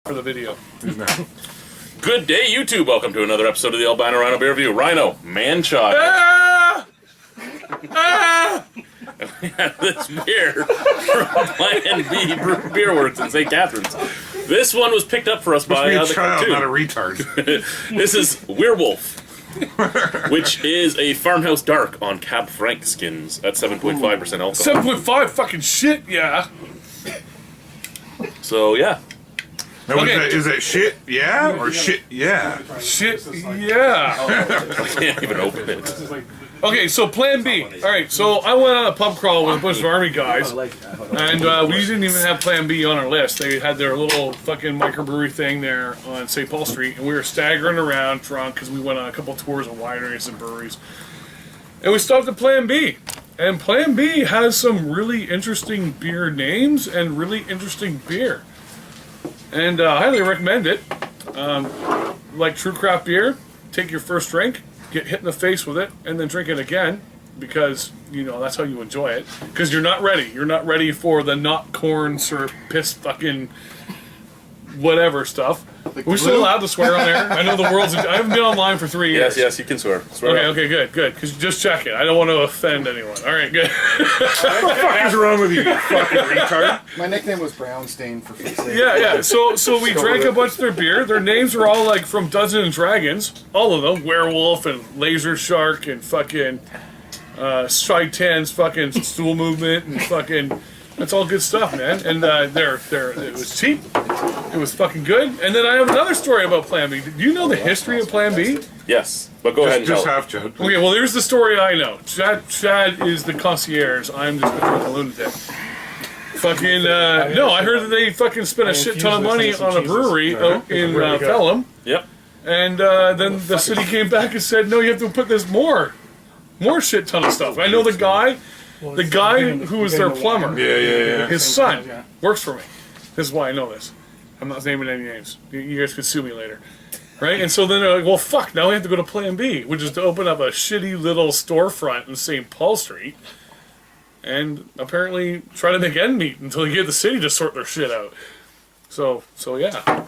for the video. Good day, YouTube. Welcome to another episode of the Albino Rhino Beer Review. Rhino, man-child. Ah! Ah! We have this beer from Plan B Beer Works in St. Catharines. This one was picked up for us by a the child, cartoon. not a retard. This is Werewolf, which is a farmhouse dark on Cab Franc skins at 7.5% alcohol. 7.5 fucking shit, yeah. So, yeah. Now, Okay. is that shit? Yeah or shit? Yeah. Shit, yeah. I can't even open it. Okay, so Plan B. Alright, so I went on a pub crawl with a bunch of army guys, and we didn't even have Plan B on our list. They had their little fucking microbrewery thing there on St. Paul Street, and we were staggering around drunk because we went on a couple tours of wineries and breweries. And we stopped at Plan B. And Plan B has some really interesting beer names and really interesting beer. And I highly recommend it. Like true craft beer, take your first drink, get hit in the face with it, and then drink it again, because, you know, that's how you enjoy it. Because you're not ready. You're not ready for the not corn syrup, piss fucking whatever stuff. We're still allowed to swear on there. I know the world's... I haven't been online for 3 years. Yes, you can swear. Swear Okay, good. Because just check it. I don't want to offend anyone. All right, good. What the fuck is wrong with you, you fucking retard? My nickname was Brownstain for fuck's sake. Yeah. So we drank a bunch of their beer. Their names are all like from Dungeons and Dragons. All of them. Werewolf and Laser Shark and fucking Shaitan's fucking stool movement and fucking... That's all good stuff, man. And it was cheap. It was fucking good. And then I have another story about Plan B. Do you know the history of Plan B? Yes, but go ahead and Just tell it. half joke. Okay, well, here's the story I know. Chad is the concierge. I'm just a drunken lunatic. Fucking, no, I heard that they fucking spent a shit ton of money on a brewery out in Pelham. Yep. And then the city came back and said, no, you have to put this more shit ton of stuff. I know the guy who was their plumber. Yeah. His son works for me. This is why I know this. I'm not naming any names. You guys could sue me later. Right? And so then they're like, well, fuck, now we have to go to Plan B, which is to open up a shitty little storefront in St. Paul Street and apparently try to make end meet until you get the city to sort their shit out. So yeah.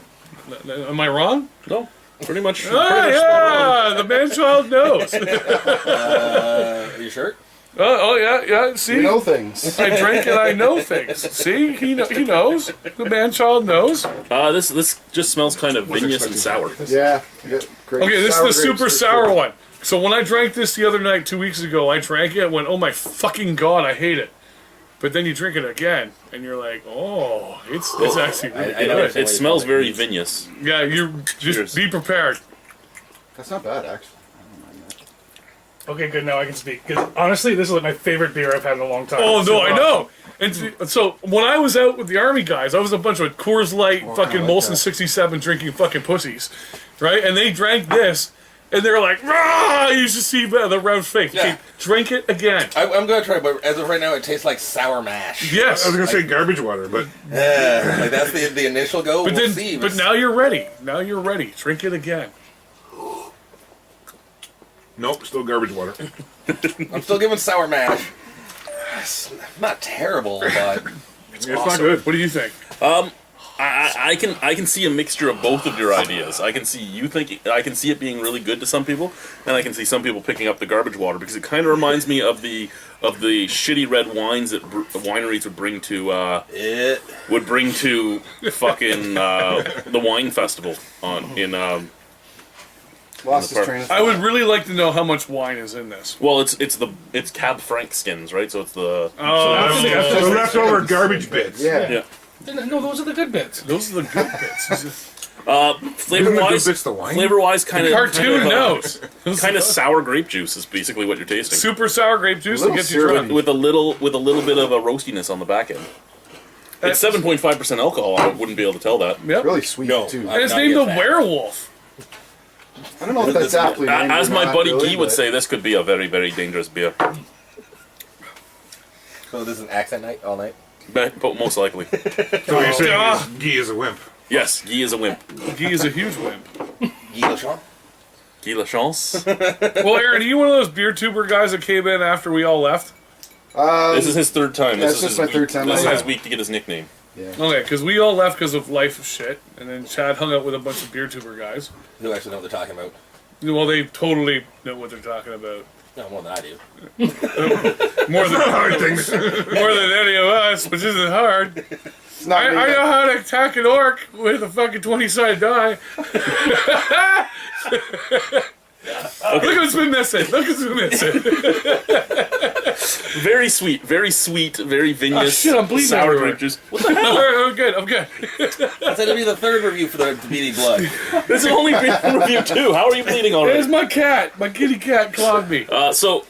Am I wrong? No, pretty much. Yeah, the man-child knows. Are you sure? Oh yeah. See, You know things. I drink and I know things. See, he knows. The man-child knows. This just smells kind of vinous and sour. Yeah. Great. Okay, this is Sour the grapes super for sour sure. one. So when I drank this the other night, 2 weeks ago, I drank it and went, oh my fucking god, I hate it. But then you drink it again, and you're like, oh, it's actually really I know good. It smells very vinous. Yeah, you just Cheers. be prepared. That's not bad, actually. Okay, good. Now I can speak. Because honestly, this is like my favorite beer I've had in a long time. Oh, It's no, super I know. And so when I was out with the army guys, I was a bunch of Coors Light, fucking like Molson that. 67 drinking fucking pussies, right? And they drank this, and they were like, "Rah!" You should see the round face. Yeah. Okay, drink it again. I'm gonna try, but as of right now, it tastes like sour mash. Yes. I was gonna say garbage water, but Like that's the initial go. But We'll then, see. but now you're ready. Now you're ready. Drink it again. nope, still garbage water. I'm still giving sour mash. It's not terrible, but It's not good. What do you think? I can see a mixture of both of your ideas. I can see it being really good to some people, and I can see some people picking up the garbage water because it kind of reminds me of the shitty red wines that wineries would bring to fucking the wine festival Lost his train of thought. I would really like to know how much wine is in this. Well, it's Cab Franc skins, right? So it's the The leftover garbage bits. Yeah. No, those are the good bits. Those are the good bits. flavor wise. bits the wine? Flavor wise, kind of Cartoon knows. kind of sour grape juice is basically what you're tasting. Super sour grape juice to Little get you syrupy. drunk. With a little bit of a roastiness on the back end. It's 7.5% alcohol. I wouldn't be able to tell that. Yep. Really sweet, No. too. And it's Not named yet the fat. Werewolf. I don't know if that's aptly named As or my not, buddy really, Guy would but- say, this could be a very, very dangerous beer. so this is an accent night all night. But most likely. So what you're saying is Guy is a wimp. Yes, Guy is a wimp. Guy is a huge wimp. Guy Lachon? Guy Lachance. Well, Aaron, are you one of those beer tuber guys that came in after we all left? This is his third time. Yeah, This it's is just my third time. This is I- his week to get his nickname. Yeah. Okay, because we all left because of life shit, and then Chad hung out with a bunch of beer tuber guys. Who actually know what they're talking about? Well, they totally know what they're talking about. No, more than I do. More than Hard things. more than any of us, which isn't hard. It's not me. I know how to attack an orc with a fucking 20-sided die. Look what's been missing. Look what's been missing. Very sweet, very vinous. Oh, shit, I'm bleeding sour everywhere. grape juice. What the hell? I'm good. I'm good. That's going to be the third review for the Beady Blood. This is only review 2. How are you bleeding There's already? my cat. My kitty cat clawed me. So,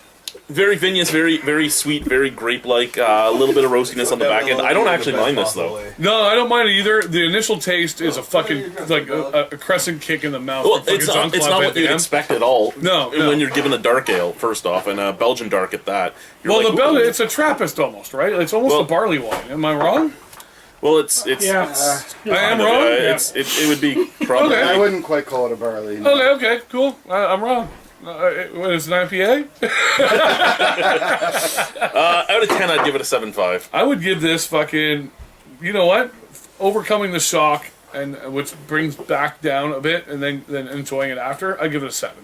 very vinous, very sweet, very grape-like. A little bit of roastiness on the back end. I don't actually mind this though. No, I don't mind it either. The initial taste is a fucking like a crescent kick in the mouth. Well, from it's fucking not Jean-Claude what Van you'd Damme. expect at all. No. When you're given a dark ale, first off, and a Belgian dark at that. You're Well, like, the Belgian, ooh. it's a Trappist almost, right? It's almost Well- a barley wine. Am I wrong? Well, it's Yeah. I am wrong. it would be probably. Okay. I wouldn't quite call it a barley. Okay, cool. I'm wrong. What is it, an IPA? Out of 10, I'd give it a 7.5. I would give this fucking, you know what? Overcoming the shock and which brings back down a bit, and then enjoying it after. I give it a 7.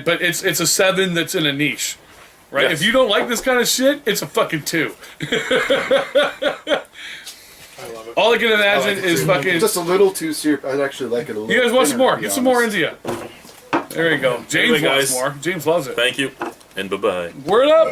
But it's a 7 that's in a niche, right? Yes. If you don't like this kind of shit, it's a fucking 2. All I can imagine is fucking. Just a little too syrupy. I'd actually like it a little. You guys want some thinner, more? to be Get some more honest. into you. There you go. James Anyway, wants guys. more. James loves it. Thank you, and bye-bye. Word up.